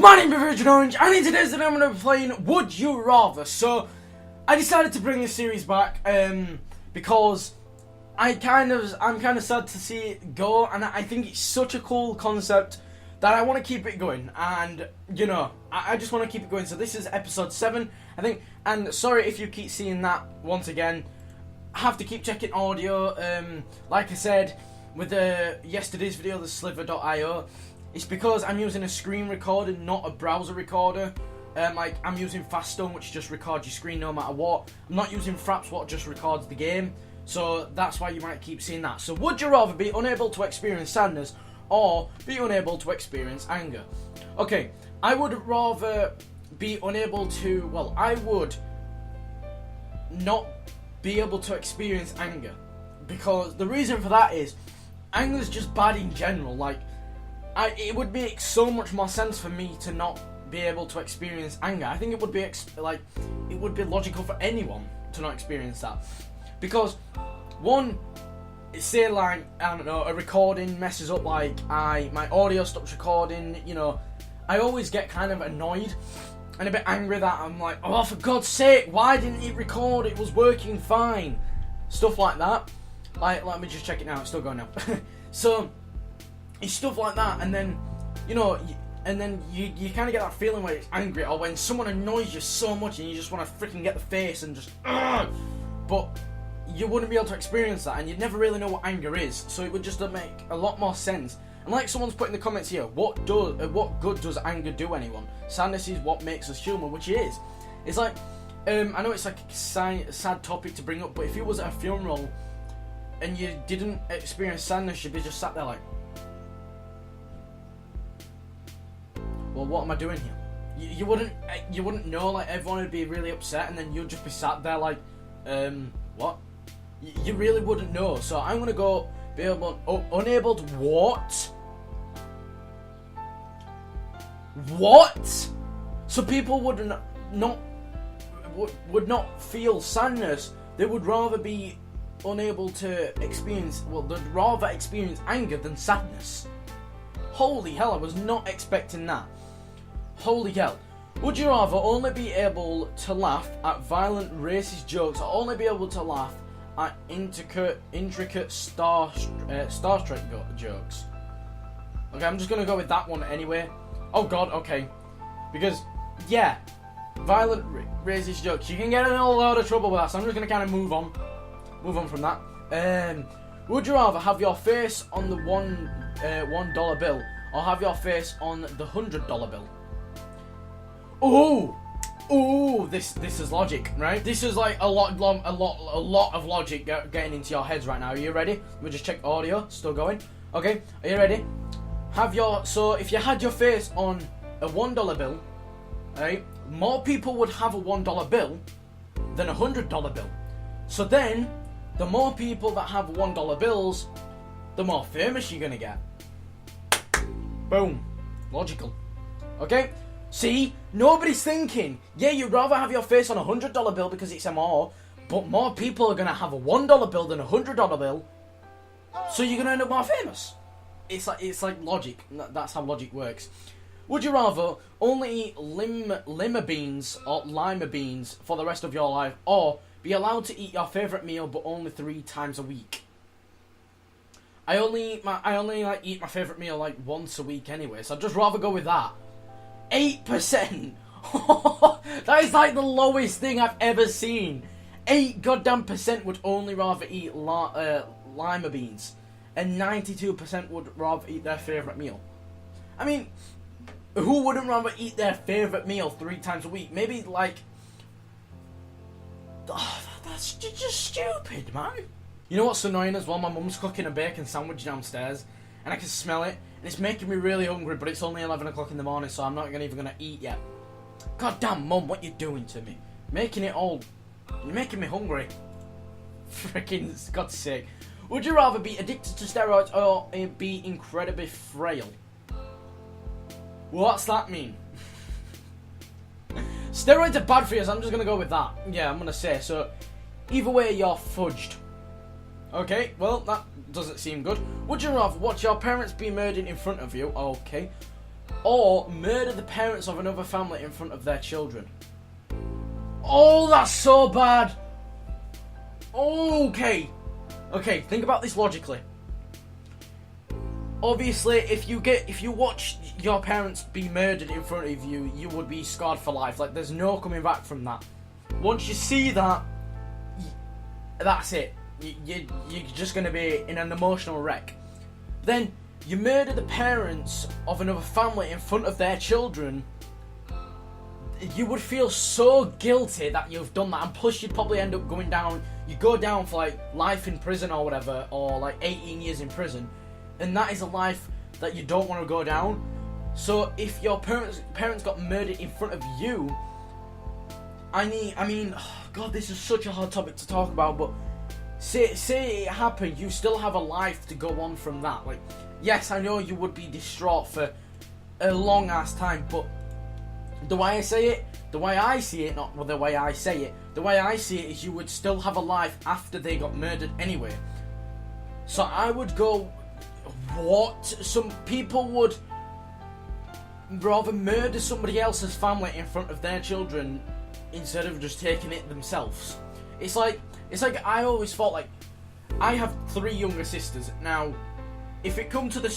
My name is Virgin Orange, and in today's video I'm going to be playing Would You Rather. So, I decided to bring this series back, because I'm kind of sad to see it go, and I think it's such a cool concept that I want to keep it going, and, you know, I just want to keep it going. So this is episode 7, I think, and sorry if you keep seeing that once again. I have to keep checking audio, like I said, with yesterday's video, the sliver.io. It's because I'm using a screen recorder, not a browser recorder. Like, I'm using Faststone, which just records your screen no matter what. I'm not using Fraps, what just records the game. So that's why you might keep seeing that. So would you rather be unable to experience sadness or be unable to experience anger? Okay, I would rather be unable to, well, I would not be able to experience anger. Because the reason for that is, anger is just bad in general. Like, it would make so much more sense for me to not be able to experience anger. I think it would be it would be logical for anyone to not experience that, because one, say like, I don't know, a recording messes up, like my audio stops recording. You know, I always get kind of annoyed and a bit angry that I'm like, oh, for God's sake, why didn't it record? It was working fine. Stuff like that. Like, let me just check it now. It's still going now. So it's stuff like that, and then, you know, and then you kind of get that feeling where it's angry, or when someone annoys you so much and you just want to freaking get the face and just, but you wouldn't be able to experience that, and you'd never really know what anger is, so it would just make a lot more sense. And like someone's put in the comments here, what good does anger do anyone? Sadness is what makes us human, which it is. It's like, I know it's like a sad topic to bring up, but if you was at a funeral and you didn't experience sadness, you'd be just sat there like, well, what am I doing here? You wouldn't know. Like, everyone would be really upset, and then you'd just be sat there like, what? You really wouldn't know. So I'm gonna go be unable to what? What? So people would not feel sadness. They would rather be unable to experience. Well, they'd rather experience anger than sadness. Holy hell! I was not expecting that. Holy hell. Would you rather only be able to laugh at violent racist jokes, or only be able to laugh at intricate Star Trek jokes? Okay, I'm just going to go with that one anyway. Oh god, okay. Because, yeah, violent racist jokes, you can get in a lot of trouble with that, so I'm just going to kind of move on from that. Would you rather have your face on the $1 bill, or have your face on the $100 bill? Oh, this is logic, right? This is like a lot of logic getting into your heads right now. Are you ready? Let me just check audio. Still going. Okay, are you ready? So if you had your face on a $1 bill, right? More people would have a $1 bill than a $100 bill. So then, the more people that have $1 bills, the more famous you're gonna get. Boom. Logical. Okay? See? Nobody's thinking, yeah, you'd rather have your face on a $100 bill because it's more, but more people are gonna have a $1 bill than a $100 bill, so you're gonna end up more famous. It's like logic. That's how logic works. Would you rather only eat lima beans or lima beans for the rest of your life, or be allowed to eat your favourite meal but only 3 times a week? I only eat my favourite meal like once a week anyway, so I'd just rather go with that. 8%! That is like the lowest thing I've ever seen. 8 goddamn percent would only rather eat lima beans, and 92% would rather eat their favourite meal. I mean, who wouldn't rather eat their favourite meal 3 times a week? Maybe like, that's just stupid, man. You know what's annoying as well? My mum's cooking a bacon sandwich downstairs, and I can smell it, and it's making me really hungry, but it's only 11 o'clock in the morning, so I'm not even going to eat yet. God damn, Mum, what you doing to me? You're making me hungry. Freaking, God's sake. Would you rather be addicted to steroids or be incredibly frail? What's that mean? Steroids are bad for you, so I'm just going to go with that. Yeah, I'm going to say, so either way, you're fudged. Okay, well, that doesn't seem good. Would you rather watch your parents be murdered in front of you? Okay. or murder the parents of another family in front of their children. Oh, that's so bad. Okay, think about this logically. Obviously, if you watch your parents be murdered in front of you, you would be scarred for life. Like, there's no coming back from that. Once you see that, that's it. You're just going to be in an emotional wreck. Then you murder the parents of another family in front of their children. You would feel so guilty that you've done that, and plus you'd probably end up going down. You go down for like life in prison or whatever, or like 18 years in prison, and that is a life that you don't want to go down. So if your parents got murdered in front of you, I mean, oh God, this is such a hard topic to talk about, but say it happened, you still have a life to go on from that. Like, yes, I know you would be distraught for a long ass time, but the way I see it is you would still have a life after they got murdered anyway. So I would go, what? Some people would rather murder somebody else's family in front of their children instead of just taking it themselves. It's like I always thought, like, I have 3 younger sisters. Now, if it come to the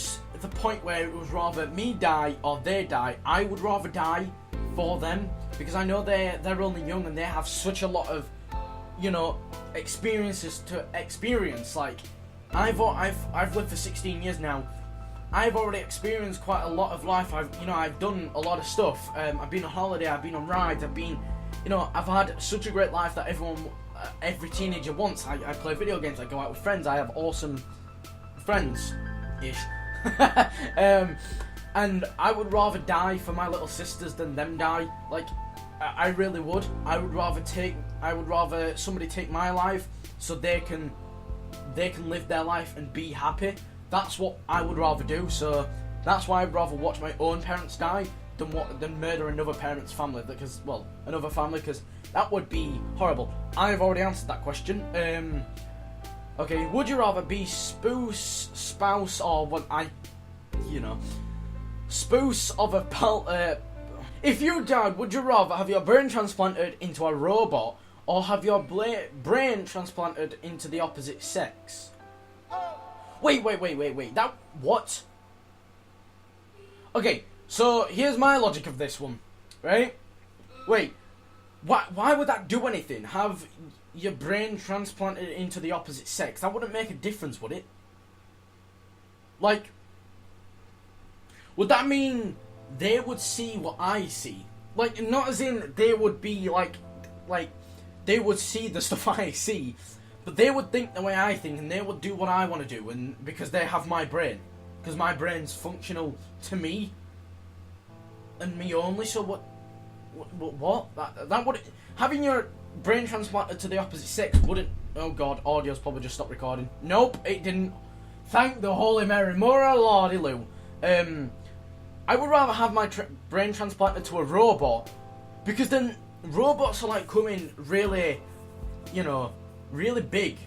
point where it was rather me die or they die, I would rather die for them, because I know they're only young and they have such a lot of, you know, experiences to experience. Like, I've lived for 16 years now. I've already experienced quite a lot of life. I've done a lot of stuff. I've been on holiday. I've been on rides. I've had such a great life that every teenager wants. I play video games. I go out with friends. I have awesome friends-ish. And I would rather die for my little sisters than them die. Like, I really would. I would rather somebody take my life so they can live their life and be happy. That's what I would rather do. So that's why I'd rather watch my own parents die than murder another parent's family, because that would be horrible. I've already answered that question. Okay, would you rather be spouse or spouse of a if you died, would you rather have your brain transplanted into a robot or have your brain transplanted into the opposite sex? Wait. That what? Okay, so here's my logic of this one, right? Wait, why would that do anything? Have your brain transplanted into the opposite sex? That wouldn't make a difference, would it? Like, would that mean they would see what I see? Like, not as in they would be like they would see the stuff I see, but they would think the way I think, and they would do what I want to do, and because they have my brain, because my brain's functional to me and me only. So what? That would, having your brain transplanted to the opposite sex wouldn't. Oh God, audio's probably just stopped recording. Nope, it didn't. Thank the Holy Mary, Mora Lordy Lou. I would rather have my brain transplanted to a robot, because then robots are like coming really, really big,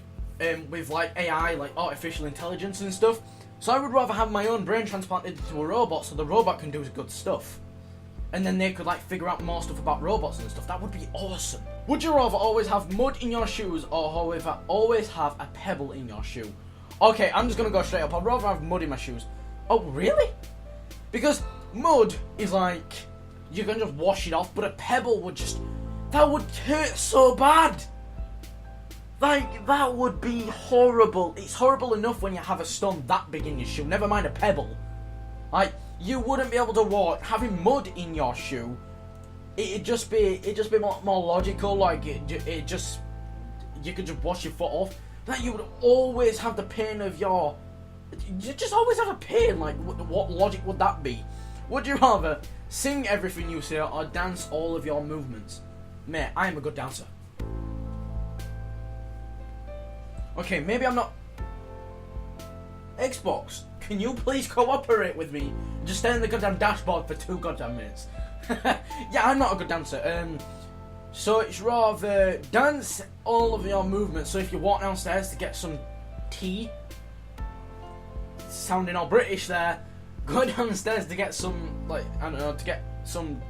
with like AI, like artificial intelligence and stuff. So I would rather have my own brain transplanted to a robot so the robot can do good stuff. And then they could like figure out more stuff about robots and stuff. That would be awesome. Would you rather always have mud in your shoes or however always have a pebble in your shoe? Okay, I'm just gonna go straight up. I'd rather have mud in my shoes. Oh, really? Because mud is like, you can just wash it off, but a pebble that would hurt so bad. Like, that would be horrible. It's horrible enough when you have a stone that big in your shoe, never mind a pebble. Like, you wouldn't be able to walk. Having mud in your shoe, it'd just be more logical. Like, you could just wash your foot off. That you would always have the pain of you just always have a pain. Like, what logic would that be? Would you rather sing everything you say or dance all of your movements? Mate, I am a good dancer. Okay, maybe I'm not. Xbox, can you please cooperate with me? Just stay in the goddamn dashboard for 2 goddamn minutes. Yeah, I'm not a good dancer. So it's rather dance all of your movements. So if you walk downstairs to get some tea, sounding all British there, go downstairs to get some, like, I don't know, to get some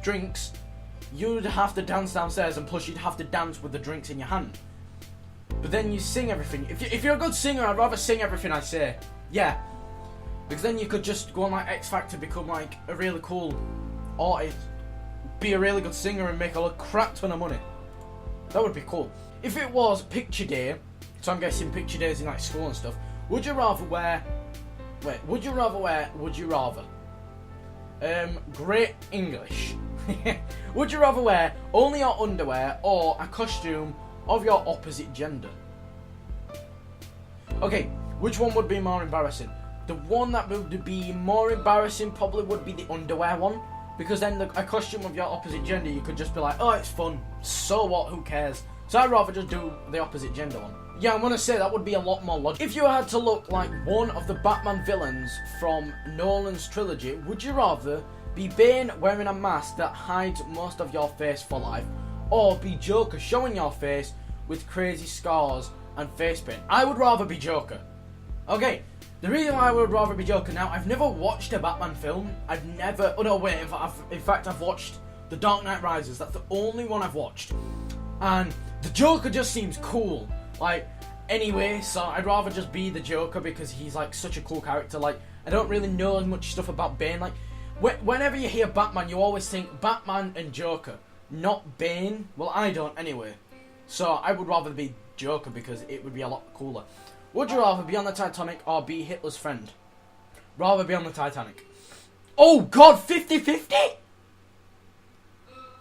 drinks, you'd have to dance downstairs, and plus you'd have to dance with the drinks in your hand. But then you sing everything. If you're a good singer, I'd rather sing everything I say. Yeah. Because then you could just go on like XFactor, become like a really cool artist, be a really good singer and make a crap ton of money. That would be cool. If it was picture day, so I'm guessing picture days in like school and stuff, would you rather wear great English. Would you rather wear only your underwear or a costume of your opposite gender? Okay, which one would be more embarrassing? The one that would be more embarrassing probably would be the underwear one, because then a costume of your opposite gender, you could just be like, oh, it's fun, so what, who cares? So I'd rather just do the opposite gender one. Yeah, I'm gonna say that would be a lot more logical. If you had to look like one of the Batman villains from Nolan's trilogy, would you rather be Bane wearing a mask that hides most of your face for life, or be Joker showing your face with crazy scars and face paint? I would rather be Joker. Okay, the reason why I would rather be Joker, now, I've never watched a Batman film. In fact, I've watched The Dark Knight Rises. That's the only one I've watched. And the Joker just seems cool. Like, anyway, so I'd rather just be the Joker because he's, like, such a cool character. Like, I don't really know as much stuff about Bane. Like, whenever you hear Batman, you always think Batman and Joker, not Bane. Well, I don't, anyway. So, I would rather be Joker because it would be a lot cooler. Would you rather be on the Titanic or be Hitler's friend? Rather be on the Titanic. Oh, God, 50-50?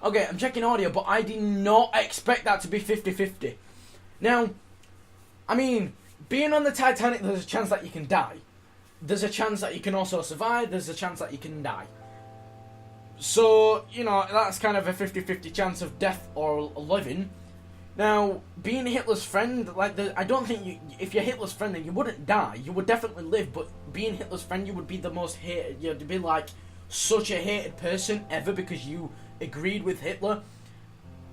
Okay, I'm checking audio, but I did not expect that to be 50-50. Now, I mean, being on the Titanic, there's a chance that you can die. There's a chance that you can also survive. There's a chance that you can die. So, you know, that's kind of a 50-50 chance of death or living. Now, being Hitler's friend, like, I don't think if you're Hitler's friend, then you wouldn't die. You would definitely live, but being Hitler's friend, you would be the most hated. You'd be, like, such a hated person ever because you agreed with Hitler.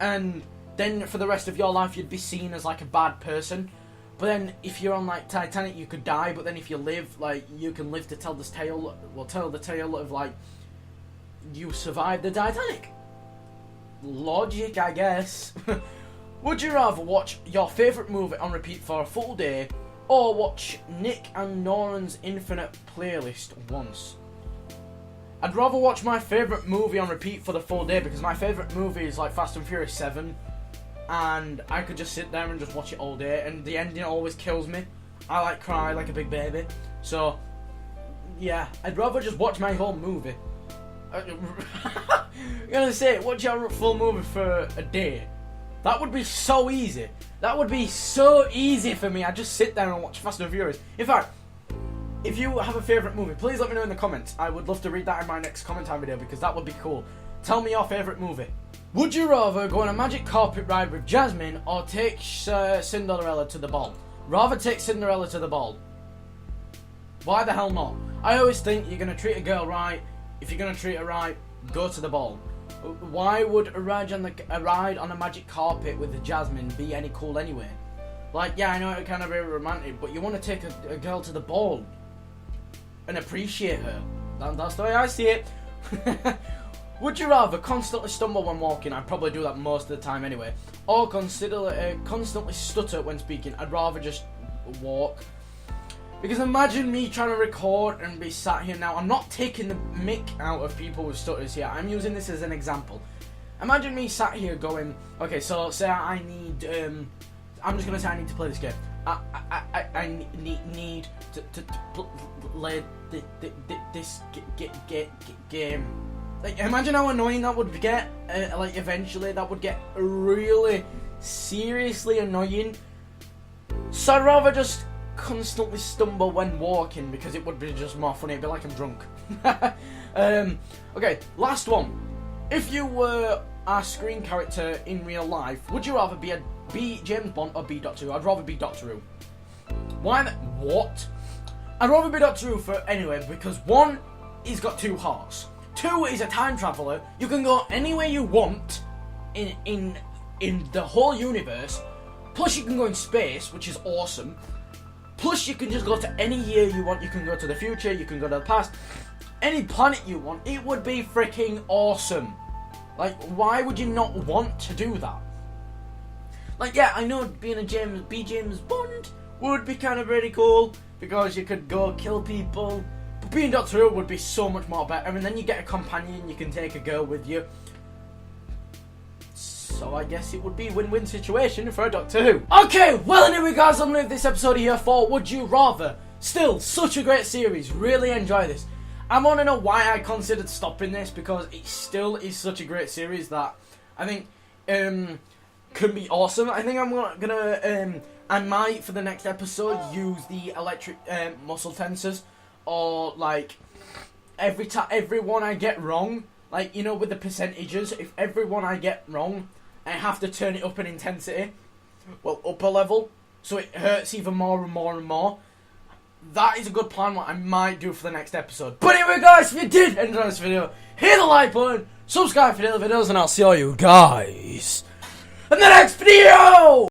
And then for the rest of your life, you'd be seen as, like, a bad person. But then, if you're on, like, Titanic, you could die, but then if you live, like, you can live to tell this tale, tell the tale of, like, you survived the Titanic. Logic, I guess. Would you rather watch your favourite movie on repeat for a full day, or watch Nick and Noran's Infinite Playlist once? I'd rather watch my favourite movie on repeat for the full day, because my favourite movie is like Fast and Furious 7, and I could just sit there and just watch it all day, and the ending always kills me. I like cry like a big baby, so yeah, I'd rather just watch my whole movie. I'm gonna say, watch your full movie for a day. That would be so easy. That would be so easy for me. I'd just sit there and watch Fast and Furious. In fact, if you have a favourite movie, please let me know in the comments. I would love to read that in my next comment time video because that would be cool. Tell me your favourite movie. Would you rather go on a magic carpet ride with Jasmine or take Cinderella to the ball? Rather take Cinderella to the ball. Why the hell not? I always think you're going to treat a girl right. If you're going to treat her right, go to the ball. Why would a ride on a magic carpet with Jasmine be any cool anyway? Like, yeah, I know it kind of very romantic, but you want to take a girl to the ball and appreciate her. That's the way I see it. Would you rather constantly stumble when walking? I'd probably do that most of the time anyway. Or constantly stutter when speaking? I'd rather just walk. Because imagine me trying to record and be sat here now. I'm not taking the mick out of people with stutters here. I'm using this as an example. Imagine me sat here going, okay, so say I need, I'm just going to say I need to play this game. I need to play this game. Like, imagine how annoying that would get. Like, eventually that would get really seriously annoying. So I'd rather just constantly stumble when walking because it would be just more funny. It'd be like I'm drunk. Okay, last one. If you were a screen character in real life, would you rather be James Bond or be Doctor Who? I'd rather be Doctor Who. Why? What? I'd rather be Doctor Who for anyway because one, he's got two hearts. Two, he's a time traveller. You can go anywhere you want in the whole universe. Plus, you can go in space, which is awesome. Plus, you can just go to any year you want. You can go to the future, you can go to the past. any planet you want, it would be freaking awesome. Like, why would you not want to do that? Like, yeah, I know being a James Bond would be kind of really cool, because you could go kill people, but being Doctor Who would be so much more better, and then you get a companion, you can take a girl with you. So I guess it would be a win-win situation for a Doctor Who. Okay, well anyway guys, I'm going to leave this episode here for Would You Rather. Still, such a great series, really enjoy this. I want to know why I considered stopping this, because it still is such a great series that I think could be awesome. I think I'm gonna I might for the next episode use the electric muscle tensors, or like every one I get wrong, like, you know, with the percentages, if every one I get wrong, I have to turn it up in intensity, well, up a level, so it hurts even more and more and more. That is a good plan, what I might do for the next episode. But anyway guys, if you did enjoy this video, hit the like button, subscribe for daily videos, and I'll see all you guys in the next video!